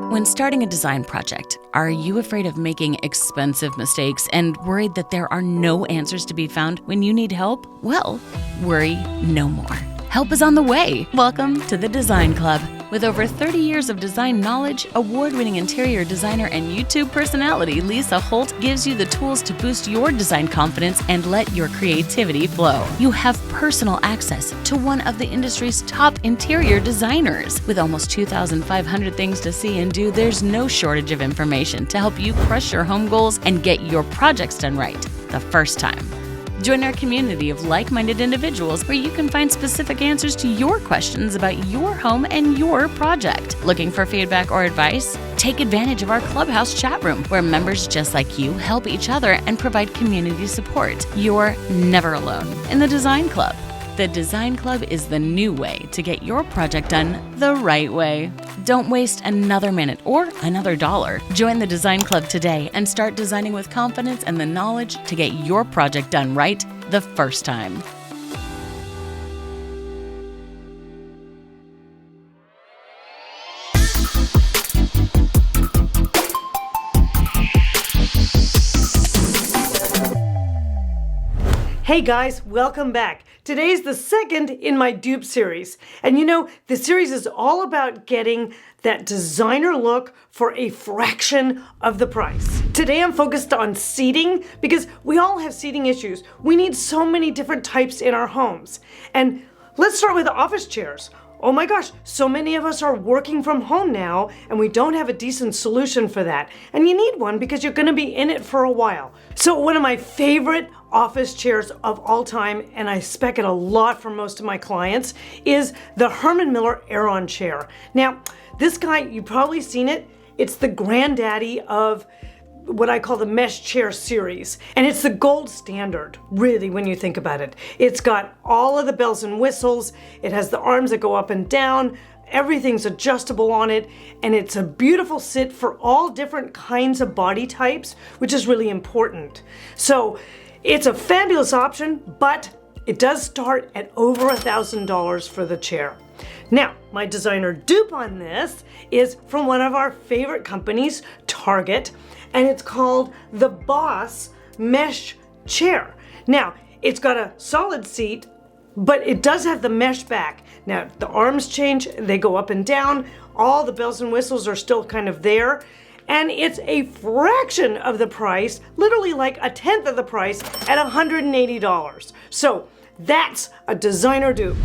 When starting a design project, are you afraid of making expensive mistakes and worried that there are no answers to be found when you need help? Well, worry no more. Help is on the way. Welcome to the Design Club. With over 30 years of design knowledge, award-winning interior designer and YouTube personality Lisa Holt gives you the tools to boost your design confidence and let your creativity flow. You have personal access to one of the industry's top interior designers. With almost 2,500 things to see and do, there's no shortage of information to help you crush your home goals and get your projects done right the first time. Join our community of like-minded individuals where you can find specific answers to your questions about your home and your project. Looking for feedback or advice? Take advantage of our Clubhouse chat room where members just like you help each other and provide community support. You're never alone in the Design Club. The Design Club is the new way to get your project done the right way. Don't waste another minute or another dollar. Join the Design Club today and start designing with confidence and the knowledge to get your project done right the first time. Hey guys, welcome back. Today's the second in my dupe series. And you know, the series is all about getting that designer look for a fraction of the price. Today I'm focused on seating because we all have seating issues. We need so many different types in our homes. And let's start with office chairs. Oh my gosh, so many of us are working from home now and we don't have a decent solution for that. And you need one because you're gonna be in it for a while. So one of my favorite office chairs of all time, and I spec it a lot for most of my clients, is the Herman Miller Aeron chair. Now, this guy, you've probably seen it. It's the granddaddy of what I call the mesh chair series. And it's the gold standard, really, when you think about it. It's got all of the bells and whistles. It has the arms that go up and down. Everything's adjustable on it. And it's a beautiful sit for all different kinds of body types, which is really important. So it's a fabulous option, but it does start at over $1,000 for the chair. Now, my designer dupe on this is from one of our favorite companies, Target, and it's called the Boss Mesh Chair. Now, it's got a solid seat, but it does have the mesh back. Now, the arms change, they go up and down, all the bells and whistles are still kind of there, and it's a fraction of the price, literally like a tenth of the price at $180. So that's a designer dupe.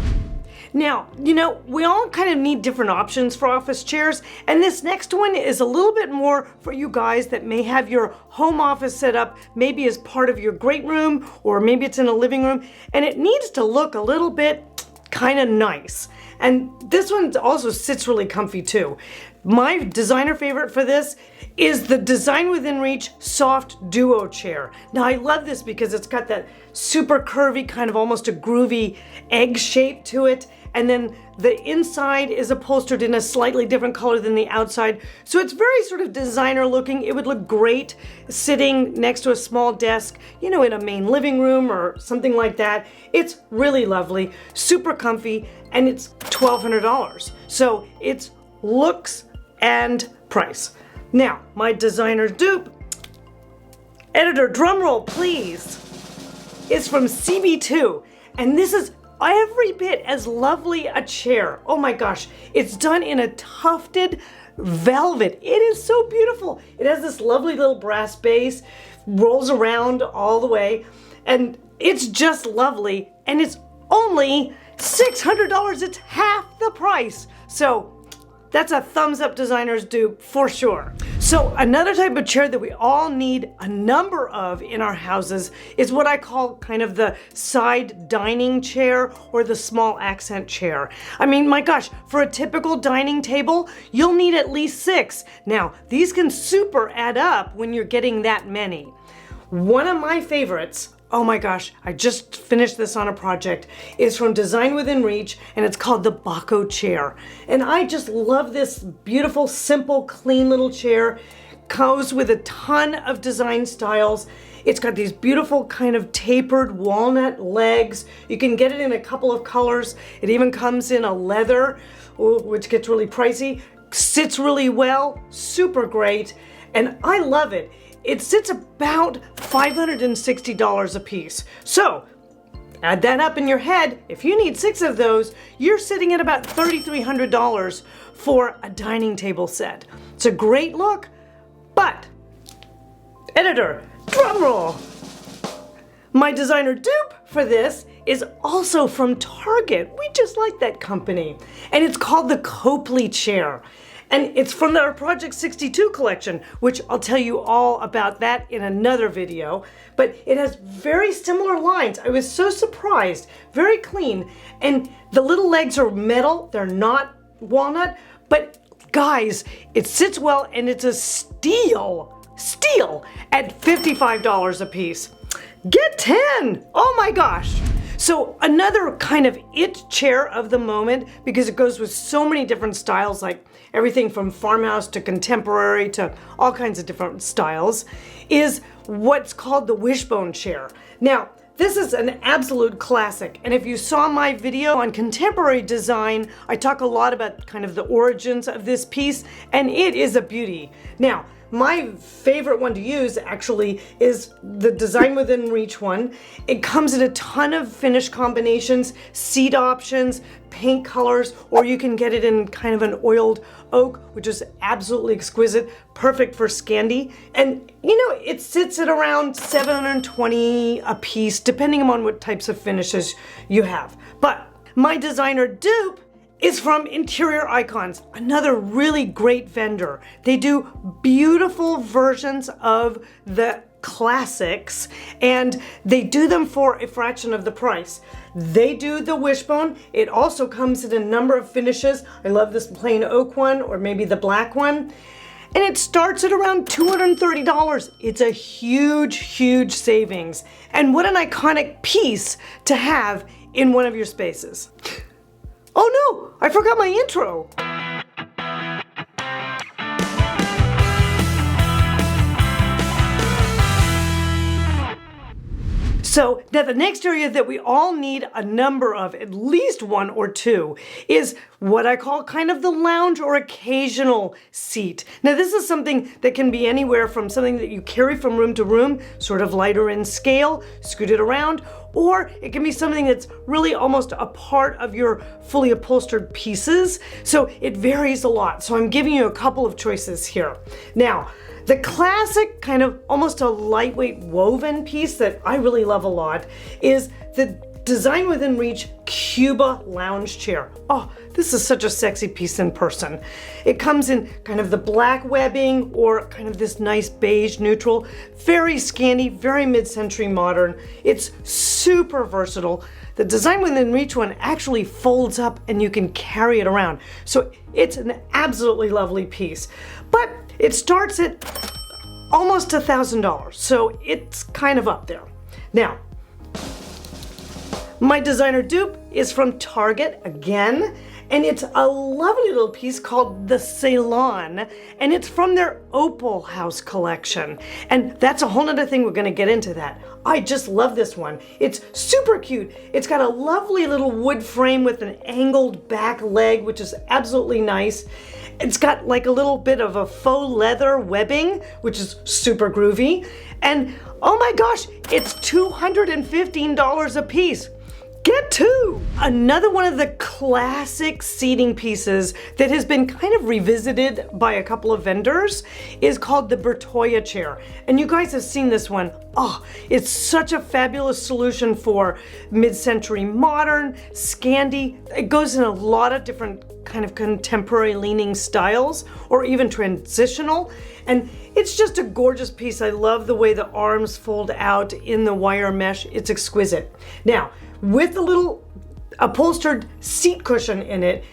Now, you know, we all kind of need different options for office chairs, and this next one is a little bit more for you guys that may have your home office set up maybe as part of your great room, or maybe it's in a living room, and it needs to look a little bit kind of nice. And this one also sits really comfy too. My designer favorite for this is the Design Within Reach Soft Duo Chair. Now I love this because it's got that super curvy, kind of almost a groovy egg shape to it. And then the inside is upholstered in a slightly different color than the outside. So it's very sort of designer looking. It would look great sitting next to a small desk, you know, in a main living room or something like that. It's really lovely, super comfy, and it's $1,200. So it's looks and price. Now, my designer dupe, editor drumroll please, is from CB2. And this is every bit as lovely a chair. Oh my gosh, it's done in a tufted velvet. It is so beautiful. It has this lovely little brass base, rolls around all the way, and it's just lovely. And it's only $600. It's half the price. So that's a thumbs up designer's dupe for sure. So another type of chair that we all need a number of in our houses is what I call kind of the side dining chair or the small accent chair. I mean, my gosh, for a typical dining table, you'll need at least 6. Now, these can super add up when you're getting that many. One of my favorites, oh my gosh, I just finished this on a project, is from Design Within Reach, and it's called the Baco chair. And I just love this beautiful, simple, clean little chair. Goes with a ton of design styles. It's got these beautiful kind of tapered walnut legs. You can get it in a couple of colors. It even comes in a leather, which gets really pricey. sits really well, super great, and I love it. It sits about $560 a piece. So add that up in your head. If you need 6 of those, you're sitting at about $3,300 for a dining table set. It's a great look, but editor, drum roll. My designer dupe for this is also from Target. We just like that company. And it's called the Copley chair. And it's from our Project 62 collection, which I'll tell you all about that in another video. But it has very similar lines. I was so surprised. Very clean. And the little legs are metal. They're not walnut. But guys, it sits well and it's a steal at $55 a piece. Get 10! Oh my gosh! So another kind of it chair of the moment, because it goes with so many different styles, like everything from farmhouse to contemporary to all kinds of different styles, is what's called the wishbone chair. Now, this is an absolute classic, and if you saw my video on contemporary design, I talk a lot about kind of the origins of this piece, and it is a beauty. Now, my favorite one to use actually is the Design Within Reach one. It comes in a ton of finish combinations, seat options, paint colors, or you can get it in kind of an oiled oak, which is absolutely exquisite, perfect for Scandi. And you know, it sits at around $720 a piece, depending on what types of finishes you have. But my designer dupe is from Interior Icons, another really great vendor. They do beautiful versions of the classics, and they do them for a fraction of the price. They do the wishbone. It also comes in a number of finishes. I love this plain oak one, or maybe the black one. And it starts at around $230. It's a huge, huge savings. And what an iconic piece to have in one of your spaces. Oh no, I forgot my intro. So now the next area that we all need a number of, at least 1 or 2, is what I call kind of the lounge or occasional seat. Now this is something that can be anywhere from something that you carry from room to room, sort of lighter in scale, scoot it around, or it can be something that's really almost a part of your fully upholstered pieces. So it varies a lot. So I'm giving you a couple of choices here. Now, the classic kind of almost a lightweight woven piece that I really love a lot is the Design Within Reach Cuba lounge chair. Oh, this is such a sexy piece in person. It comes in kind of the black webbing or kind of this nice beige neutral, very Scandi, very mid-century modern. It's super versatile. The Design Within Reach one actually folds up and you can carry it around. So it's an absolutely lovely piece. But it starts at almost $1,000, so it's kind of up there. Now, my designer dupe is from Target again, and it's a lovely little piece called the Ceylon, and it's from their Opal House collection. And that's a whole nother thing, we're gonna get into that. I just love this one. It's super cute. It's got a lovely little wood frame with an angled back leg, which is absolutely nice. It's got like a little bit of a faux leather webbing, which is super groovy. And oh my gosh, it's $215 a piece. Get 2! Another one of the classic seating pieces that has been kind of revisited by a couple of vendors is called the Bertoia chair. And you guys have seen this one. Oh, it's such a fabulous solution for mid-century modern, Scandi. It goes in a lot of different kind of contemporary leaning styles or even transitional. And it's just a gorgeous piece. I love the way the arms fold out in the wire mesh. It's exquisite. Now, with the little upholstered seat cushion in it,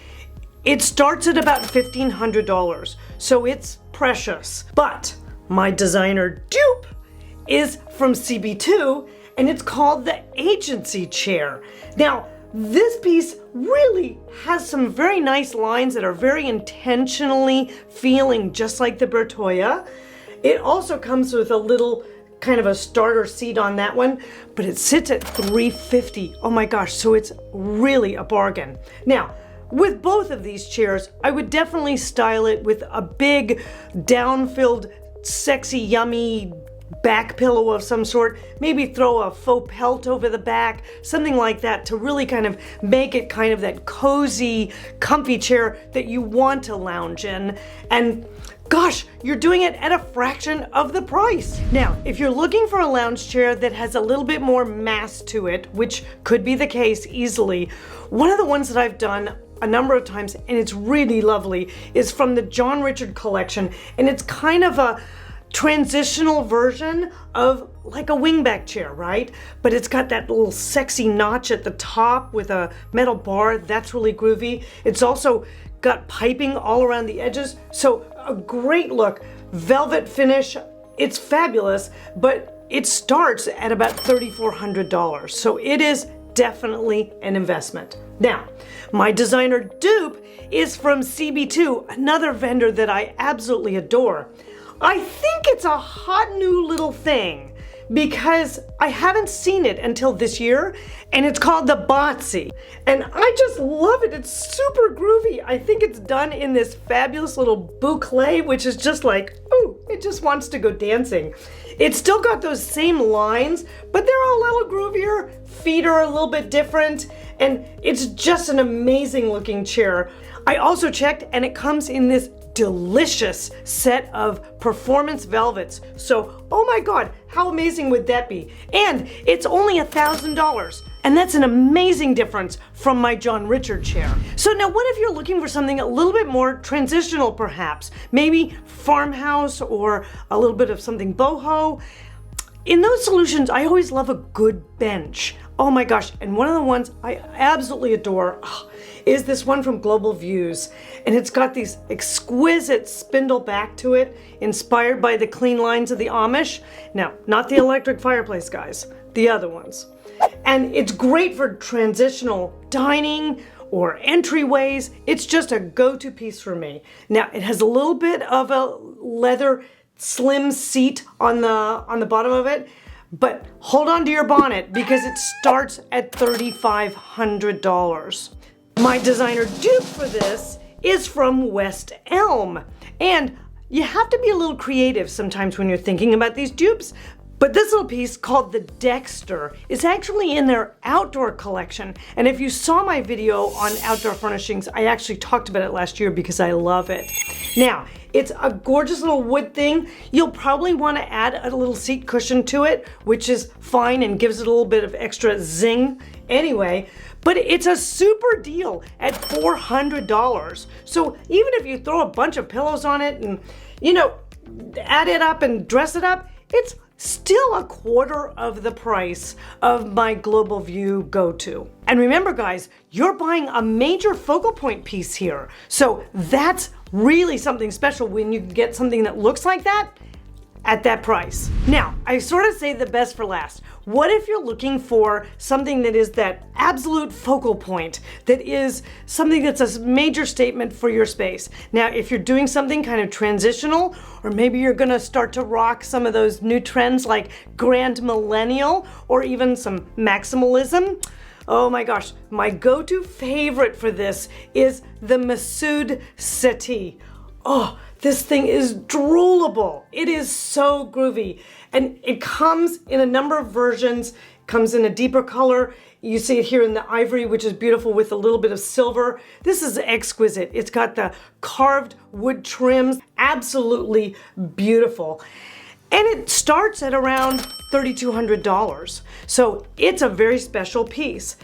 it starts at about $1,500. So it's precious. But my designer dupe is from CB2 and it's called the Agency chair. Now, this piece really has some very nice lines that are very intentionally feeling just like the Bertoia. It also comes with a little kind of a starter seat on that one, but it sits at $350. Oh my gosh, so it's really a bargain. Now, with both of these chairs, I would definitely style it with a big, down-filled, sexy, yummy back pillow of some sort. Maybe throw a faux pelt over the back, something like that, to really kind of make it kind of that cozy, comfy chair that you want to lounge in. And gosh, you're doing it at a fraction of the price. Now, if you're looking for a lounge chair that has a little bit more mass to it, which could be the case easily, one of the ones that I've done a number of times, and it's really lovely, is from the John Richard collection, and it's kind of a transitional version of like a wingback chair, right? But it's got that little sexy notch at the top with a metal bar. That's really groovy. It's also got piping all around the edges, so a great look. Velvet finish, it's fabulous, but it starts at about $3,400, so it is definitely an investment. Now, my designer dupe is from CB2, another vendor that I absolutely adore. I think it's a hot new little thing because I haven't seen it until this year, and it's called the Botsy. And I just love it. It's super groovy. I think it's done in this fabulous little boucle, which is just like, ooh, it just wants to go dancing. It's still got those same lines, but they're a little groovier. Feet are a little bit different, and it's just an amazing looking chair. I also checked, and it comes in this delicious set of performance velvets. So, oh my God, how amazing would that be? And it's only $1,000. And that's an amazing difference from my John Richard chair. So now what if you're looking for something a little bit more transitional perhaps? Maybe farmhouse or a little bit of something boho. In those solutions, I always love a good bench. Oh my gosh, and one of the ones I absolutely adore is this one from Global Views. And it's got these exquisite spindle back to it, inspired by the clean lines of the Amish. Now, not the electric fireplace, guys, the other ones. And it's great for transitional dining or entryways. It's just a go-to piece for me. Now, it has a little bit of a leather slim seat on the bottom of it, but hold on to your bonnet because it starts at $3,500. My designer dupe for this is from West Elm. And you have to be a little creative sometimes when you're thinking about these dupes. But this little piece called the Dexter is actually in their outdoor collection. And if you saw my video on outdoor furnishings, I actually talked about it last year because I love it. Now, it's a gorgeous little wood thing. You'll probably want to add a little seat cushion to it, which is fine and gives it a little bit of extra zing anyway. But it's a super deal at $400. So even if you throw a bunch of pillows on it and, you know, add it up and dress it up, it's still a quarter of the price of my Global View go-to. And remember guys, you're buying a major focal point piece here. So that's really something special when you get something that looks like that at that price. Now, I sort of say the best for last. What if you're looking for something that is that absolute focal point, that is something that's a major statement for your space? Now, if you're doing something kind of transitional, or maybe you're gonna start to rock some of those new trends like Grand Millennial, or even some maximalism, oh my gosh, my go-to favorite for this is the Masood Settee. Oh, this thing is droolable. It is so groovy. And it comes in a number of versions. It comes in a deeper color. You see it here in the ivory, which is beautiful with a little bit of silver. This is exquisite. It's got the carved wood trims. Absolutely beautiful. And it starts at around $3,200. So it's a very special piece.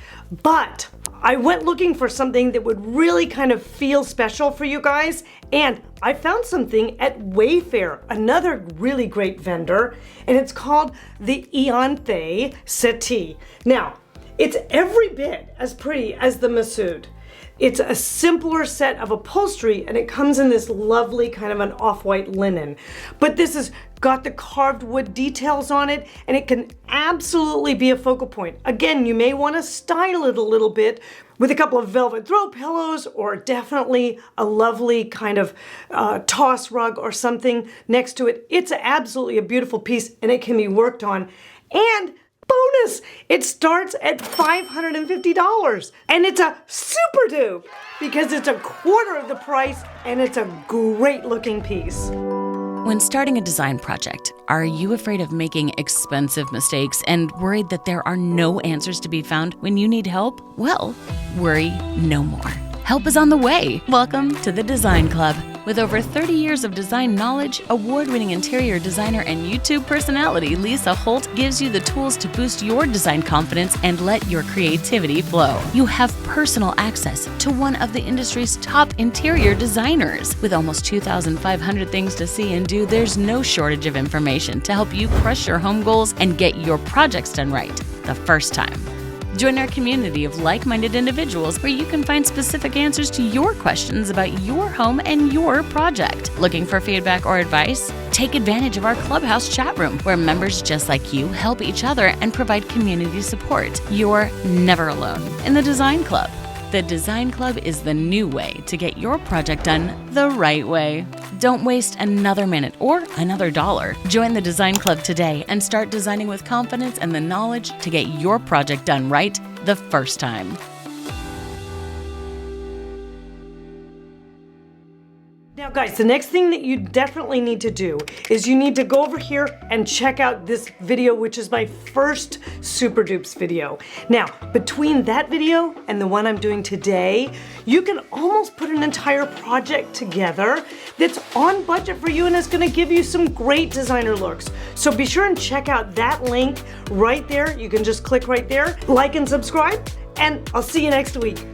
But I went looking for something that would really kind of feel special for you guys, and I found something at Wayfair, another really great vendor, and it's called the Untitled Settee. Now, it's every bit as pretty as the Masood. It's a simpler set of upholstery, and it comes in this lovely kind of an off-white linen. But this has got the carved wood details on it, and it can absolutely be a focal point. Again, you may want to style it a little bit with a couple of velvet throw pillows, or definitely a lovely kind of toss rug or something next to it. It's absolutely a beautiful piece, and it can be worked on. And Bonus! It starts at $550 and it's a super dupe because it's a quarter of the price and it's a great looking piece. When starting a design project, are you afraid of making expensive mistakes and worried that there are no answers to be found when you need help? Well, worry no more. Help is on the way. Welcome to the Design Club. With over 30 years of design knowledge, award-winning interior designer and YouTube personality Lisa Holt gives you the tools to boost your design confidence and let your creativity flow. You have personal access to one of the industry's top interior designers. With almost 2,500 things to see and do, there's no shortage of information to help you crush your home goals and get your projects done right the first time. Join our community of like-minded individuals where you can find specific answers to your questions about your home and your project. Looking for feedback or advice? Take advantage of our Clubhouse chat room where members just like you help each other and provide community support. You're never alone in the Design Club. The Design Club is the new way to get your project done the right way. Don't waste another minute or another dollar. Join the Design Club today and start designing with confidence and the knowledge to get your project done right the first time. Now guys, the next thing that you definitely need to do is you need to go over here and check out this video, which is my first Super Dupes video. Now, between that video and the one I'm doing today, you can almost put an entire project together that's on budget for you and is gonna give you some great designer looks. So be sure and check out that link right there. You can just click right there, like and subscribe, and I'll see you next week.